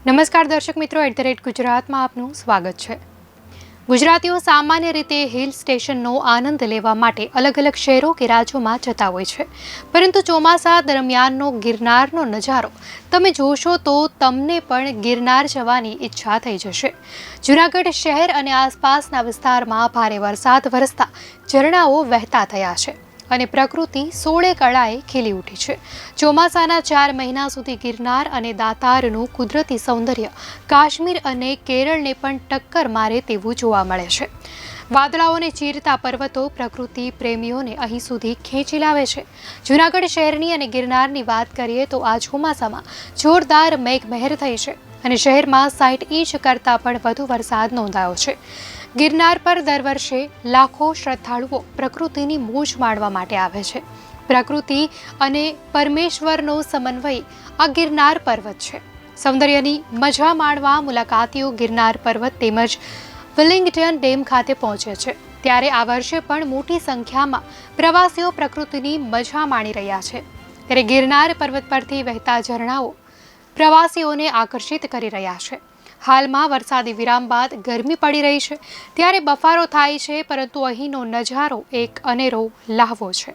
નમસ્કાર દર્શક મિત્રો, @ગુજરાતમાં આપનું સ્વાગત છે। ગુજરાતીઓ સામાન્ય રીતે હિલ સ્ટેશનનો આનંદ લેવા માટે અલગ અલગ શહેરો કે રાજ્યોમાં જતા હોય છે, પરંતુ ચોમાસા દરમિયાનનો ગિરનારનો નજારો તમે જોશો તો તમને પણ ગિરનાર જવાની ઈચ્છા થઈ જશે। જૂનાગઢ શહેર અને આસપાસના વિસ્તારમાં ભારે વરસાદ વરસતા ઝરણાઓ વહેતા થયા છે અને પ્રકૃતિ સોળે કળાએ ખીલી ઉઠી છે। ચોમાસાના 4 મહિના સુધી ગિરનાર અને દાતારનું કુદરતી સૌંદર્ય કાશ્મીર અને કેરળને પણ ટક્કર મારે તેવું જોવા મળે છે। વાદળાઓને ચીરતા પર્વતો પ્રકૃતિ પ્રેમીઓને અહીં સુધી ખેંચી લાવે છે। જૂનાગઢ શહેરની અને ગિરનારની વાત કરીએ તો આ ચોમાસામાં જોરદાર મેઘમહેર થઈ છે અને શહેરમાં 60 ઇંચ કરતાં પણ વધુ વરસાદ નોંધાયો છે। ગિરનાર પર દર વર્ષે લાખો શ્રદ્ધાળુઓ પ્રકૃતિની મોજ માણવા માટે આવે છે। પ્રકૃતિ અને પરમેશ્વરનો સમન્વય આ ગિરનાર પર્વત છે। સૌંદર્યની મજા માણવા મુલાકાતીઓ ગિરનાર પર્વત તેમજ વિલિંગ્ટન ડેમ ખાતે પહોંચે છે, ત્યારે આ વર્ષે પણ મોટી સંખ્યામાં પ્રવાસીઓ પ્રકૃતિની મજા માણી રહ્યા છે। ત્યારે ગિરનાર પર્વત પરથી વહેતા ઝરણાઓ પ્રવાસીઓને આકર્ષિત કરી રહ્યા છે। હાલમાં વરસાદી વિરામ બાદ ગરમી પડી રહી છે, ત્યારે બફારો થાય છે, પરંતુ અહીંનો નજારો એક અનેરો લહાવો છે।